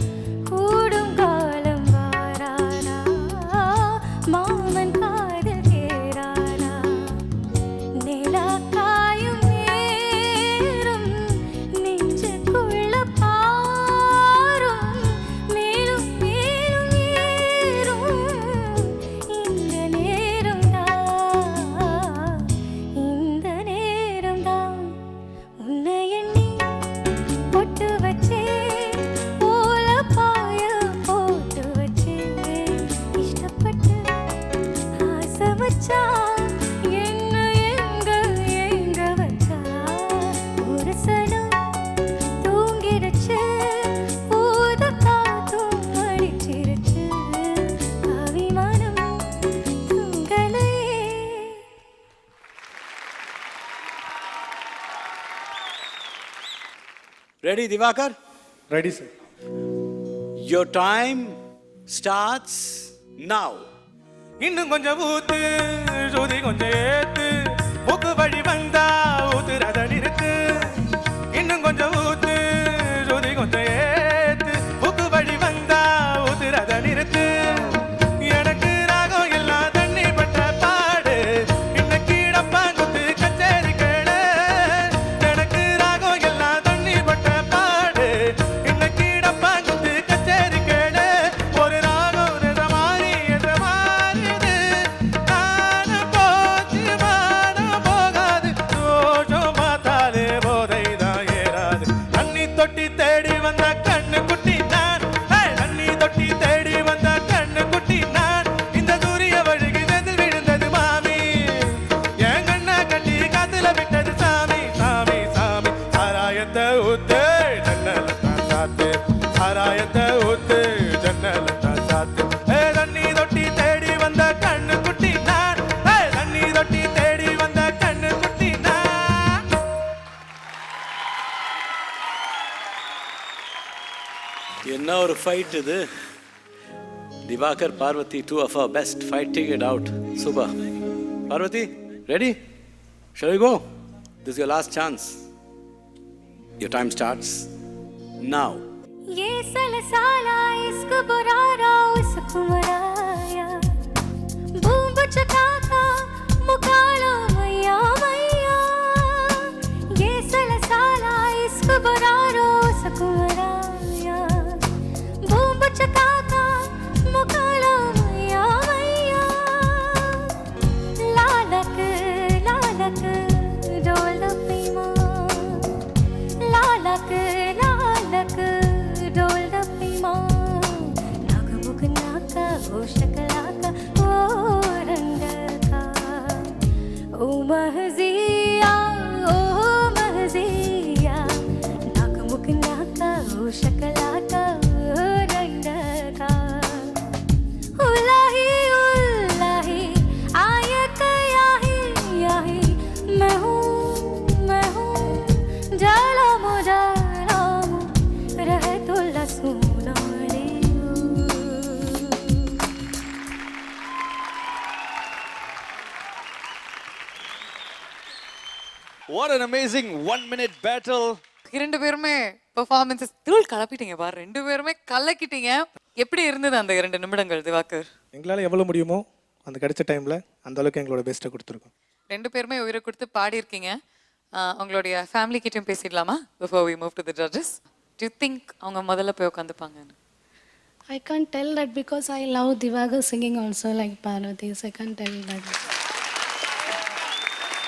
கூடும் காலம் வாரானா மாமன் காதல் கேரானா நிலா காயும் நேரம் நெஞ்சுக்குள்ள பாரும் மேலும் மேலும் ஏறும் இந்த நேரம் தான் உன்னை எண்ணி பொட்டு வச்சே போல பாய போட்டு வச்சே இஷ்டப்பட்டு ஆசை வச்சா என்ன எங்க வச்சா ஒரு சனம் தூங்கிடுச்சு ஊத காத்தும் அடிச்சிருச்சு அவிமானம் தூங்கலையே. Ready, Divakar? Ready, sir. Your time starts now. இன்னும் கொஞ்சம் ஊத்து சுதி கொஞ்சம் ஏத்து மூக்கு வழி வந்தா ஊத்துறத நிறுத்து இன்னும் கொஞ்சம் ஊத்து சுதி கொஞ்சம் ஏத்து மூக்கு வழி வந்தா ஊத்துறத நிறுத்து எனக்கு ராகம் எல்லாம் தண்ணி பட்ட பாடு இன்னைக்கு டப்பாங்குத்து கச்சேரி கேளு எனக்கு ராகம் எல்லாம் தண்ணி பட்ட பாடு இன்னைக்கு டப்பாங்குத்து கச்சேரி கேளு ஒரு ராகம் என்ன ஒரு ஃபைட் இது. Diwakar Parvati, two of our best. Fighting it out. Super. Parvati, ready? Shall we go? This is your last chance. Your time starts now. ये सलसाला इसको बुरारा उसको मराया बूम चकाका मुकालो मैया मैया ये सलसाला इसको बुरारा उसको मराया बूम चकाका मुकालो मैया मैया लालक लालक डोल पीमा लालक लालक डोल पीमा नाक मुख नाका ओ शकलाका ओ रंडका ओ महजिया नाक मुख नाका ओ शकलाका ओ रंडका उलाही उलाही आयक याही याही मैं हूँ जाला मुझा राम रह तो लसूना What an amazing 1-minute battle. இரண்டு பேருமே பெர்ஃபார்மன்ஸஸ் தூள் கலப்பிட்டீங்க பாரு. ரெண்டு பேருமே கலக்கிட்டீங்க. எப்படி இருந்தது அந்த 2 நிமிடங்கள் திவாகர்? எங்களால் எவ்வளோ முடியுமோ அந்த கிடைச்ச டைமில் அந்த அளவுக்கு எங்களோட பெஸ்ட்டை கொடுத்துருக்கோம். ரெண்டு பேருமே உயிரை கொடுத்து பாடியிருக்கீங்க. உங்களுடைய ஃபேமிலி கிட்டயும் பேசிடலாமா before we move to the judges? Do you think அவங்க முதல்ல போய் உட்காந்துப்பாங்கன்னு? I can't tell that because I love Divagar singing also like Parvati. So I can't tell that.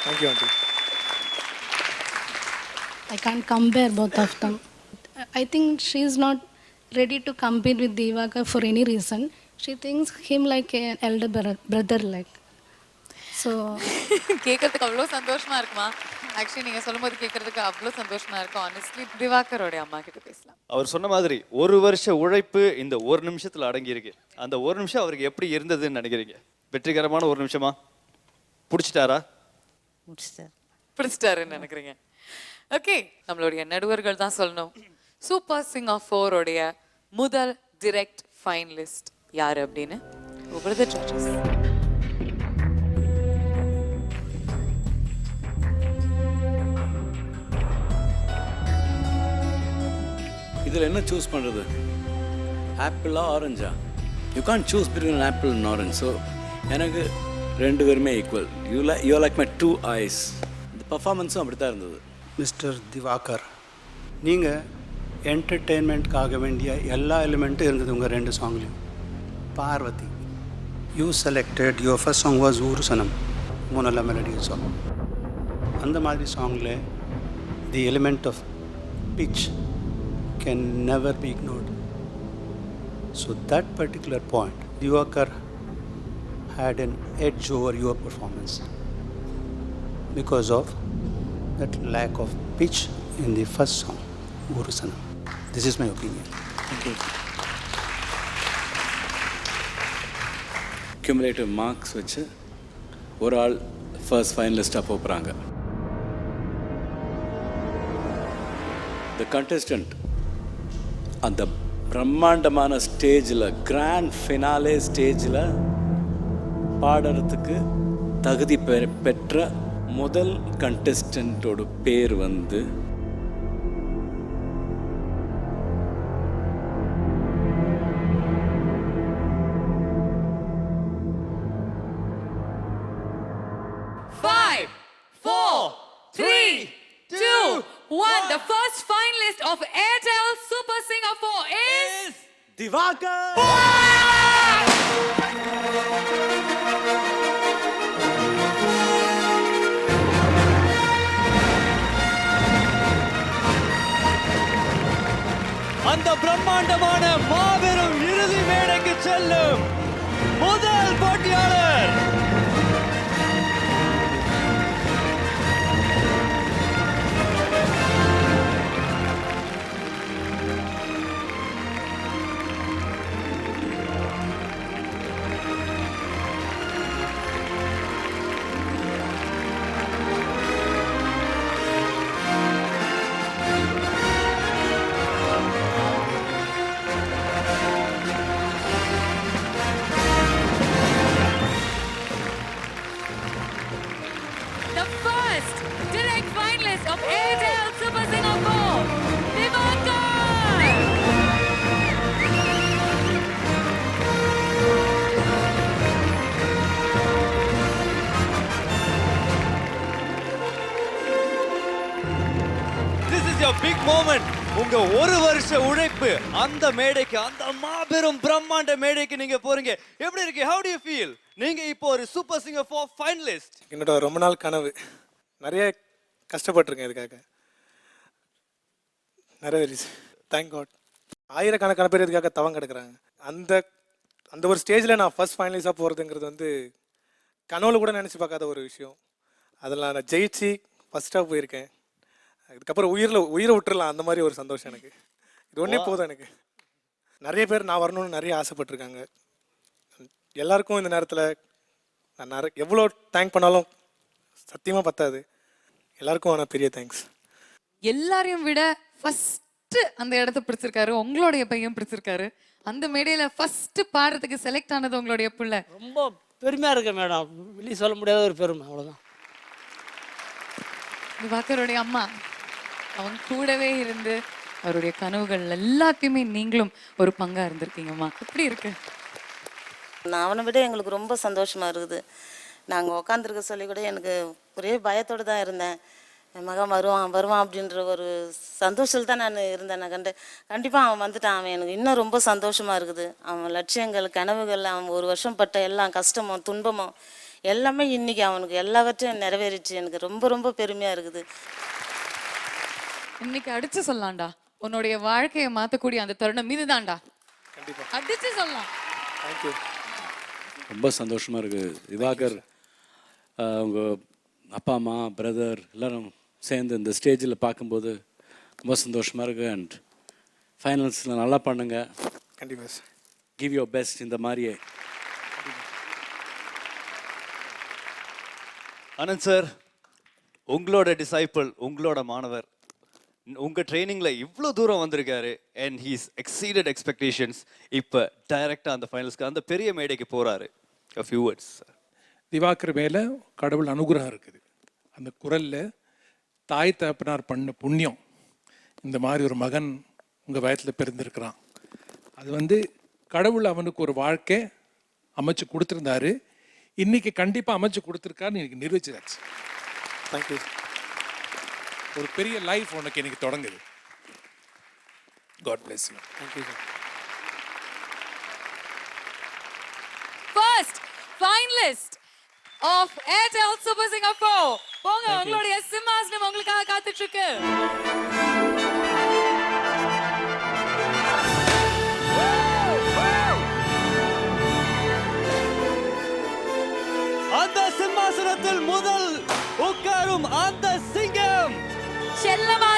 Thank you, auntie. I can't compare both of them. I think she's not ready to compete with Divagar for any reason. She thinks him like an elder brother like. So கேட்கறதுக்கு அவ்வளோ சந்தோஷமா இருக்குமா? Actually நீங்க சொல்லும்போது கேட்கறதுக்கு அவ்வளோ சந்தோஷமா இருக்கும். ஆனஸ்ட்லி திவாகரோட அம்மா கிட்ட பேசலாம். அவர் சொன்ன மாதிரி 1 வருஷ உழைப்பு இந்த 1 நிமிஷத்துல அடங்கி இருக்கு. அந்த 1 நிமிஷம் அவருக்கு எப்படி இருந்ததுன்னு நினைக்கிறீங்க? வெற்றிகரமான 1 நிமிஷமா? பிடிச்சிட்டாரா? பிடிச்சிட்டாருன்னு நினைக்கிறீங்க? ஓகே, நம்மளுடைய நடுவர்கள் தான் சொல்லணும். சூப்பர் சிங்கர் 4 உடைய முதல் டிரெக்ட் ஃபைனலிஸ்ட் யாரு அப்படின்னு. over the judges. இதில் என்ன சூஸ் பண்ணுறது? ஆப்பிளா ஆரஞ்சா? You can't choose between apple and orange. So எனக்கு 2 பேருமே equal. You like my 2 eyes. இந்த பர்ஃபார்மன்ஸும் அப்படி தான் இருந்தது. மிஸ்டர் திவாகர், நீங்கள் என்டர்டெயின்மெண்ட்காக வேண்டிய எல்லா எலிமெண்ட்டும் இருந்தது உங்கள் 2 சாங்லேயும். Parvathi, you selected your first song was ஊரு சனம், நல்ல மெலடியஸ் சாங். அந்த மாதிரி சாங்கில் the element of pitch can never be ignored. So that particular point, Divakar had an edge over your performance because of that lack of pitch in the first song, Urusanam. This is my opinion. Thank you. Cumulative marks வச்சு ஒரு ஆள் first ஃபைனலிஸ்டாக போகிறாங்க. The contestant அந்த பிரம்மாண்டமான ஸ்டேஜில், grand finale ஸ்டேஜில் பாடுறதுக்கு தகுதி பெற்ற முதல் கண்டெஸ்டண்ட்டோட பேர் வந்து The first finalist of Airtel Super Singer 4 is Divakar. அந்த பிரம்மாண்டமான மாபெரும் இறுதி மேடைக்கு செல்லும் முதல் போட்டியாளர் மோமெண்ட். உங்க ஒரு வருஷ உழைப்பு அந்த மேடைக்கு, அந்த மாபெரும் பிரம்மாண்ட மேடைக்கு நீங்க போறீங்க. எப்படி இருக்கு? How do you feel? நீங்க இப்போ ஒரு சூப்பர் சிங்கர் ஃபார் ஃபைனலிஸ்ட். என்னோட ரொம்ப நாள் கனவு. நிறைய கஷ்டப்பட்டிருக்கேன் இதுக்காக. நிறைவேறிச்சு. Thank God. ஆயிரக்கணக்கான பேர் இதுக்காக தவம் கிடக்குறாங்க. அந்த அந்த ஒரு ஸ்டேஜில் நான் ஃபர்ஸ்ட் ஃபைனலிஸ்டாக போகிறதுங்கிறது வந்து கனவுல கூட நினச்சி பார்க்காத ஒரு விஷயம். அதில் நான் ஜெயிச்சு ஃபஸ்ட்டாக போயிருக்கேன். இதுக்கப்புறம் உயிரை விட்டுறலாம், அந்த மாதிரி ஒரு சந்தோஷம் எனக்கு. இது ஒன்றே போதும் எனக்கு. நிறைய பேர் நான் வரணும்னு நிறைய ஆசைப்பட்டிருக்காங்க. எல்லாருக்கும் இந்த நேரத்தில் நான் எவ்வளோ தேங்க் பண்ணாலும் சத்தியமாக பத்தாது. எல்லாருக்கும் ஆனால் பெரிய தேங்க்ஸ். எல்லாரையும் விட ஃபர்ஸ்ட் அந்த இடத்த பிடிச்சிருக்காரு, உங்களுடைய பையன் பிடிச்சிருக்காரு. அந்த மேடையில ஃபர்ஸ்ட் பாடுறதுக்கு செலக்ட் ஆனது உங்களுடைய பிள்ளை. ரொம்ப பெருமையா இருக்கு மேடம். வெளியே சொல்ல முடியாத ஒரு பெருமை, அவ்வளோதான். திவாகருடைய அம்மா அவங்க கூடவே இருந்து அவருடைய கனவுகள் எல்லாத்தையுமே நீங்களும் ஒரு பங்கா இருந்திருக்கீங்கம்மா. எப்படி இருக்கு? நான் அவனை விட எங்களுக்கு ரொம்ப சந்தோஷமாக இருக்குது. நாங்கள் உக்காந்துருக்க சொல்லி கூட எனக்கு ஒரே பயத்தோடு தான் இருந்தேன். என் மகன் வருவான் அப்படின்ற ஒரு சந்தோஷத்தில் தான் நான் இருந்தேன். நான் கண்டிப்பாக அவன் வந்துட்டான். அவன் எனக்கு இன்னும் ரொம்ப சந்தோஷமாக இருக்குது. அவன் லட்சியங்கள், கனவுகள், அவன் ஒரு வருஷம் பட்ட எல்லா கஷ்டமும் துன்பமும் எல்லாமே இன்னைக்கு அவனுக்கு எல்லாவற்றையும் நிறைவேறிச்சு. எனக்கு ரொம்ப ரொம்ப பெருமையாக இருக்குது. இன்னைக்கு அடிச்சு சொல்லலாம்டா, உன்னுடைய வாழ்க்கையை மாற்றக்கூடிய அந்த தருணம் இதுதான்டா. அடிச்சு சொல்லலாம். தேங்க்யூ. ரொம்ப சந்தோஷமாக இருக்குது. திவாகர் அவங்க அப்பா அம்மா பிரதர் எல்லாரும் சேர்ந்து இந்த ஸ்டேஜில் பார்க்கும்போது ரொம்ப சந்தோஷமாக இருக்குது. அண்ட் ஃபைனல்ஸில் நல்லா பண்ணுங்க. கண்டிப்பாக சார். Give your best. இந்த மாதிரியே ஆனந்த் சார், உங்களோட டிசைபிள், உங்களோட மாணவர் உங்க ட்ரைனிங்ல இவ்வளோ தூரம் வந்திருக்காரு. And he's exceeded expectations. இப்போ டைரக்டா அந்த ஃபைனல்ஸ்க்கு, அந்த பெரிய மேடைக்கு போறாரு. a few words sir. Divakar மேலே கடவுள் அனுகிரகம் இருக்குது. அந்த குரலில் தாய் தகப்பனார் பண்ண புண்ணியம். இந்த மாதிரி ஒரு மகன் உங்கள் வயத்தில் பிறந்திருக்கிறான். அது வந்து கடவுள் அவனுக்கு ஒரு வாழ்க்கை அமைச்சு கொடுத்துருந்தாரு. இன்னைக்கு கண்டிப்பாக அமைச்சு கொடுத்துருக்காருன்னு எனக்கு நிரூபிச்சாச்சு. தேங்க்யூ. ஒரு பெரிய லைஃப் உனக்கு இன்னைக்கு தொடங்குது. God bless you. Thank you sir. First finalist of Airtel Super Singer 4. போங்க, உங்களுடைய சிம்மாசனம் உங்களுக்காக காத்துட்டு இருக்கு. அந்த சிம்மாசனத்தில் முதல் உட்காரும் அந்த சிங்கம் செல்லமா